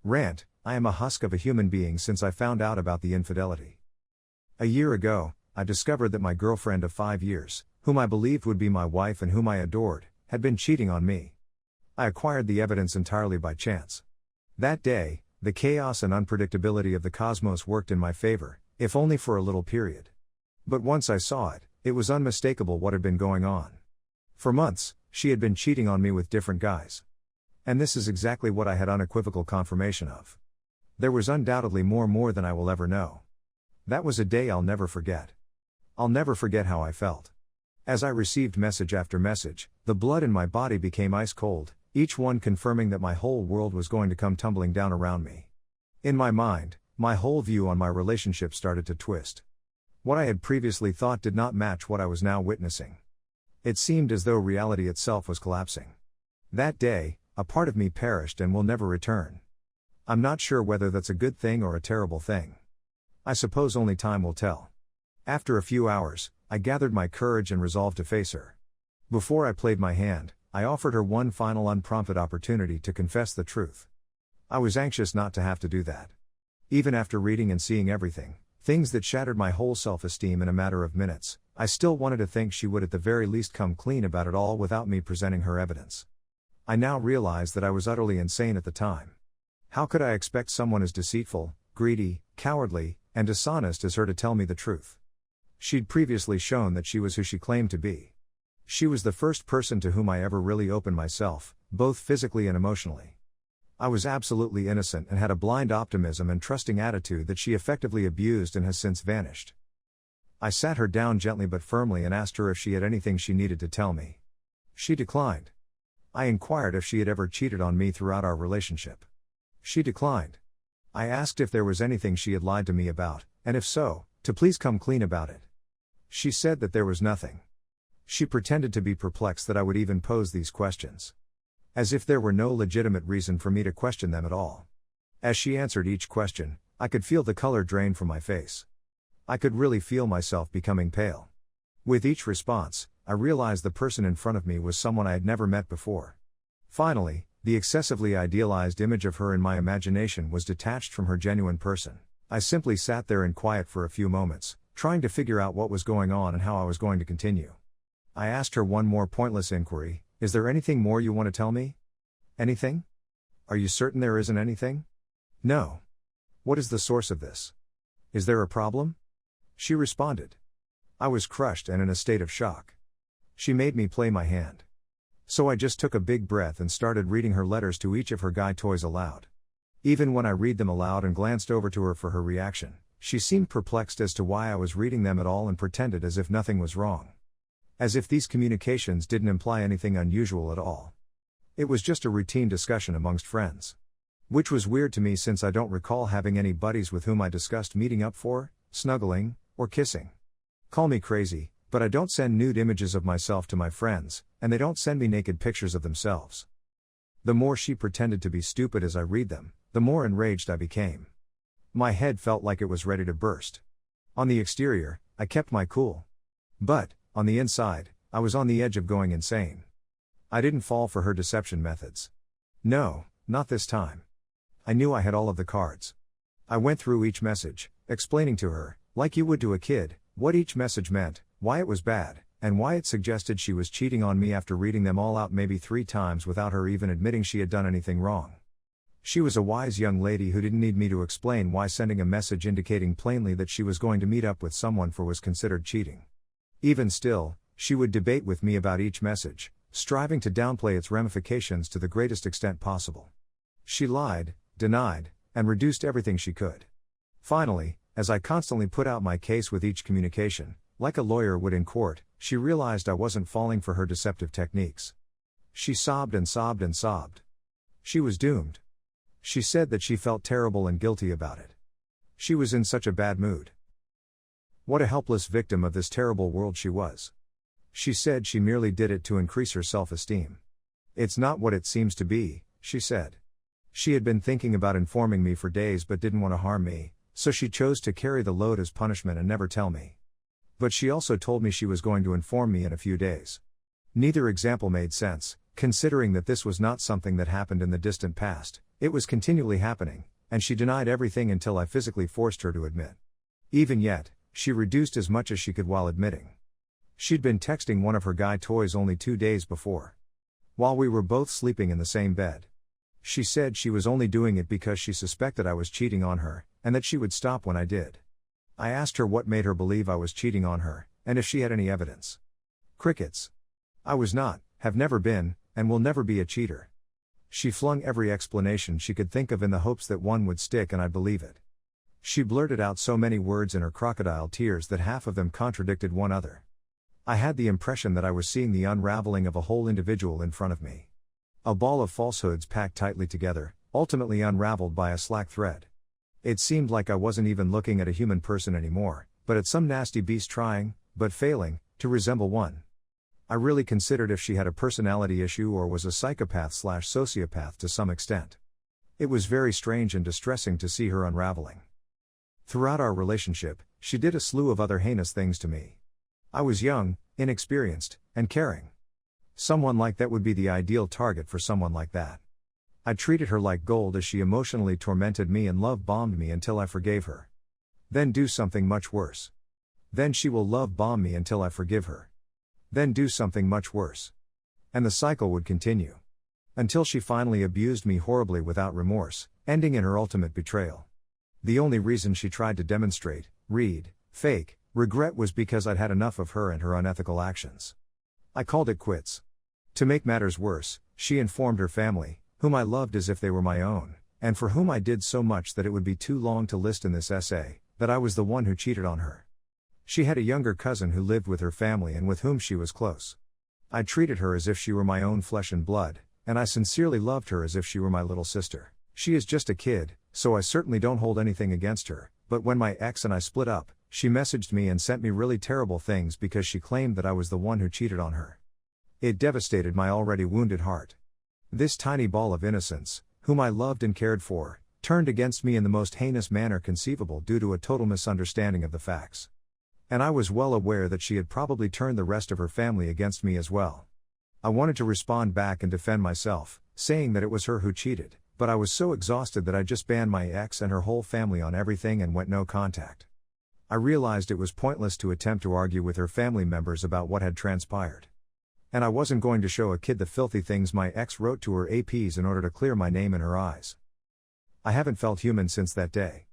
Rant: I am a husk of a human being since I found out about the infidelity. A year ago, I discovered that my girlfriend of 5 years, whom I believed would be my wife and whom I adored, had been cheating on me. I acquired the evidence entirely by chance. That day, the chaos and unpredictability of the cosmos worked in my favor, if only for a little period. But once I saw it, it was unmistakable what had been going on. For months, she had been cheating on me with different guys. And this is exactly what I had unequivocal confirmation of. There was undoubtedly more than I will ever know. That was a day I'll never forget. I'll never forget how I felt. As I received message after message, the blood in my body became ice cold, each one confirming that my whole world was going to come tumbling down around me. In my mind, my whole view on my relationship started to twist. What I had previously thought did not match what I was now witnessing. It seemed as though reality itself was collapsing. That day, a part of me perished and will never return. I'm not sure whether that's a good thing or a terrible thing. I suppose only time will tell. After a few hours, I gathered my courage and resolved to face her. Before I played my hand, I offered her one final unprompted opportunity to confess the truth. I was anxious not to have to do that. Even after reading and seeing everything, things that shattered my whole self-esteem in a matter of minutes, I still wanted to think she would at the very least come clean about it all without me presenting her evidence. I now realize that I was utterly insane at the time. How could I expect someone as deceitful, greedy, cowardly, and dishonest as her to tell me the truth? She'd previously shown that she was who she claimed to be. She was the first person to whom I ever really opened myself, both physically and emotionally. I was absolutely innocent and had a blind optimism and trusting attitude that she effectively abused and has since vanished. I sat her down gently but firmly and asked her if she had anything she needed to tell me. She declined. I inquired if she had ever cheated on me throughout our relationship. She declined. I asked if there was anything she had lied to me about, and if so, to please come clean about it. She said that there was nothing. She pretended to be perplexed that I would even pose these questions. As if there were no legitimate reason for me to question them at all. As she answered each question, I could feel the color drain from my face. I could really feel myself becoming pale. With each response, I realized the person in front of me was someone I had never met before. Finally, the excessively idealized image of her in my imagination was detached from her genuine person. I simply sat there in quiet for a few moments, trying to figure out what was going on and how I was going to continue. I asked her one more pointless inquiry: is there anything more you want to tell me? Anything? Are you certain there isn't anything? No. What is the source of this? Is there a problem? She responded. I was crushed and in a state of shock. She made me play my hand. So I just took a big breath and started reading her letters to each of her guy toys aloud. Even when I read them aloud and glanced over to her for her reaction, she seemed perplexed as to why I was reading them at all and pretended as if nothing was wrong. As if these communications didn't imply anything unusual at all. It was just a routine discussion amongst friends. Which was weird to me since I don't recall having any buddies with whom I discussed meeting up for, snuggling, or kissing. Call me crazy, but I don't send nude images of myself to my friends, and they don't send me naked pictures of themselves. The more she pretended to be stupid as I read them, the more enraged I became. My head felt like it was ready to burst. On the exterior, I kept my cool. But, on the inside, I was on the edge of going insane. I didn't fall for her deception methods. No, not this time. I knew I had all of the cards. I went through each message, explaining to her, like you would to a kid, what each message meant, why it was bad, and why it suggested she was cheating on me after reading them all out maybe 3 times without her even admitting she had done anything wrong. She was a wise young lady who didn't need me to explain why sending a message indicating plainly that she was going to meet up with someone was considered cheating. Even still, she would debate with me about each message, striving to downplay its ramifications to the greatest extent possible. She lied, denied, and reduced everything she could. Finally, as I constantly put out my case with each communication, like a lawyer would in court, she realized I wasn't falling for her deceptive techniques. She sobbed and sobbed and sobbed. She was doomed. She said that she felt terrible and guilty about it. She was in such a bad mood. What a helpless victim of this terrible world she was. She said she merely did it to increase her self-esteem. It's not what it seems to be, she said. She had been thinking about informing me for days but didn't want to harm me, so she chose to carry the load as punishment and never tell me. But she also told me she was going to inform me in a few days. Neither example made sense, considering that this was not something that happened in the distant past, It was continually happening, and she denied everything until I physically forced her to admit. Even yet, she reduced as much as she could while admitting. She'd been texting one of her guy toys only 2 days before, while we were both sleeping in the same bed. She said she was only doing it because she suspected I was cheating on her, and that she would stop when I did. I asked her what made her believe I was cheating on her, and if she had any evidence. Crickets. I was not, have never been, and will never be a cheater. She flung every explanation she could think of in the hopes that one would stick and I'd believe it. She blurted out so many words in her crocodile tears that half of them contradicted one another. I had the impression that I was seeing the unraveling of a whole individual in front of me. A ball of falsehoods packed tightly together, ultimately unraveled by a slack thread. It seemed like I wasn't even looking at a human person anymore, but at some nasty beast trying, but failing, to resemble one. I really considered if she had a personality issue or was a psychopath/sociopath to some extent. It was very strange and distressing to see her unraveling. Throughout our relationship, she did a slew of other heinous things to me. I was young, inexperienced, and caring. Someone like that would be the ideal target for someone like that. I treated her like gold as she emotionally tormented me and love-bombed me until I forgave her. Then do something much worse. Then she will love-bomb me until I forgive her. Then do something much worse. And the cycle would continue. Until she finally abused me horribly without remorse, ending in her ultimate betrayal. The only reason she tried to demonstrate, fake, regret was because I'd had enough of her and her unethical actions. I called it quits. To make matters worse, she informed her family, whom I loved as if they were my own, and for whom I did so much that it would be too long to list in this essay, that I was the one who cheated on her. She had a younger cousin who lived with her family and with whom she was close. I treated her as if she were my own flesh and blood, and I sincerely loved her as if she were my little sister. She is just a kid, so I certainly don't hold anything against her, but when my ex and I split up, she messaged me and sent me really terrible things because she claimed that I was the one who cheated on her. It devastated my already wounded heart. This tiny ball of innocence, whom I loved and cared for, turned against me in the most heinous manner conceivable due to a total misunderstanding of the facts. And I was well aware that she had probably turned the rest of her family against me as well. I wanted to respond back and defend myself, saying that it was her who cheated, but I was so exhausted that I just banned my ex and her whole family on everything and went no contact. I realized it was pointless to attempt to argue with her family members about what had transpired. And I wasn't going to show a kid the filthy things my ex wrote to her APs in order to clear my name in her eyes. I haven't felt human since that day.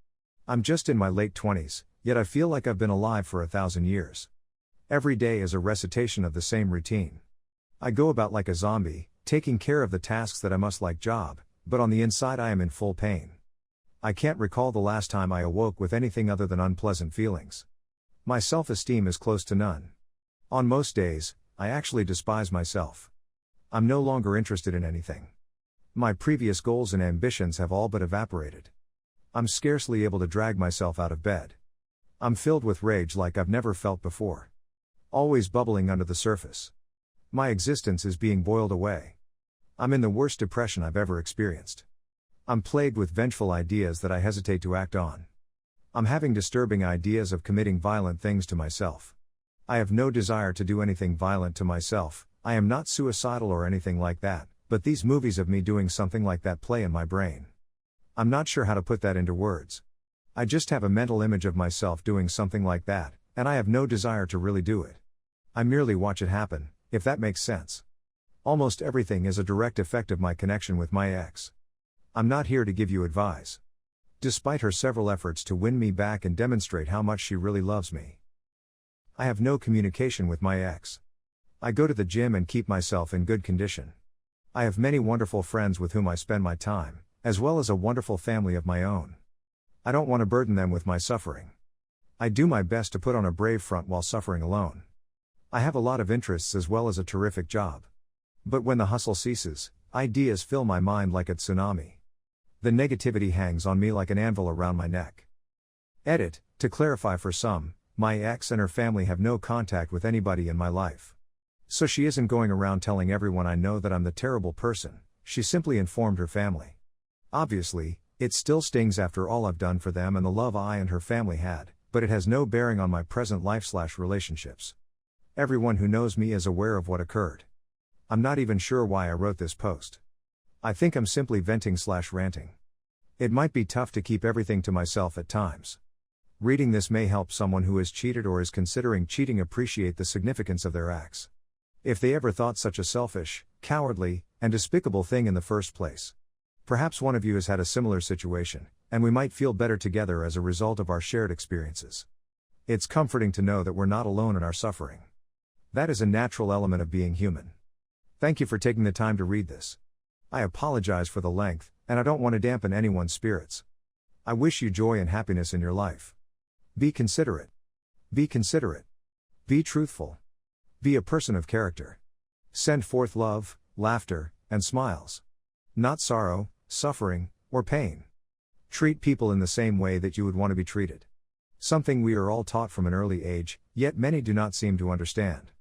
I'm just in my late 20s, yet I feel like I've been alive for 1,000 years. Every day is a recitation of the same routine. I go about like a zombie, taking care of the tasks that I must like job, but on the inside I am in full pain. I can't recall the last time I awoke with anything other than unpleasant feelings. My self-esteem is close to none. On most days, I actually despise myself. I'm no longer interested in anything. My previous goals and ambitions have all but evaporated. I'm scarcely able to drag myself out of bed. I'm filled with rage like I've never felt before. Always bubbling under the surface. My existence is being boiled away. I'm in the worst depression I've ever experienced. I'm plagued with vengeful ideas that I hesitate to act on. I'm having disturbing ideas of committing violent things to myself. I have no desire to do anything violent to myself. I am not suicidal or anything like that, but these movies of me doing something like that play in my brain. I'm not sure how to put that into words. I just have a mental image of myself doing something like that, and I have no desire to really do it. I merely watch it happen, if that makes sense. Almost everything is a direct effect of my connection with my ex. I'm not here to give you advice. Despite her several efforts to win me back and demonstrate how much she really loves me, I have no communication with my ex. I go to the gym and keep myself in good condition. I have many wonderful friends with whom I spend my time, as well as a wonderful family of my own. I don't want to burden them with my suffering. I do my best to put on a brave front while suffering alone. I have a lot of interests as well as a terrific job. But when the hustle ceases, ideas fill my mind like a tsunami. The negativity hangs on me like an anvil around my neck. Edit, to clarify for some, my ex and her family have no contact with anybody in my life. So she isn't going around telling everyone I know that I'm the terrible person, she simply informed her family. Obviously, it still stings after all I've done for them and the love I and her family had, but it has no bearing on my present life/relationships. Everyone who knows me is aware of what occurred. I'm not even sure why I wrote this post. I think I'm simply venting/ranting. It might be tough to keep everything to myself at times. Reading this may help someone who has cheated or is considering cheating appreciate the significance of their acts. If they ever thought such a selfish, cowardly, and despicable thing in the first place. Perhaps one of you has had a similar situation, and we might feel better together as a result of our shared experiences. It's comforting to know that we're not alone in our suffering. That is a natural element of being human. Thank you for taking the time to read this. I apologize for the length, and I don't want to dampen anyone's spirits. I wish you joy and happiness in your life. Be considerate. Be considerate. Be truthful. Be a person of character. Send forth love, laughter, and smiles. Not sorrow, suffering, or pain. Treat people in the same way that you would want to be treated. Something we are all taught from an early age, yet many do not seem to understand.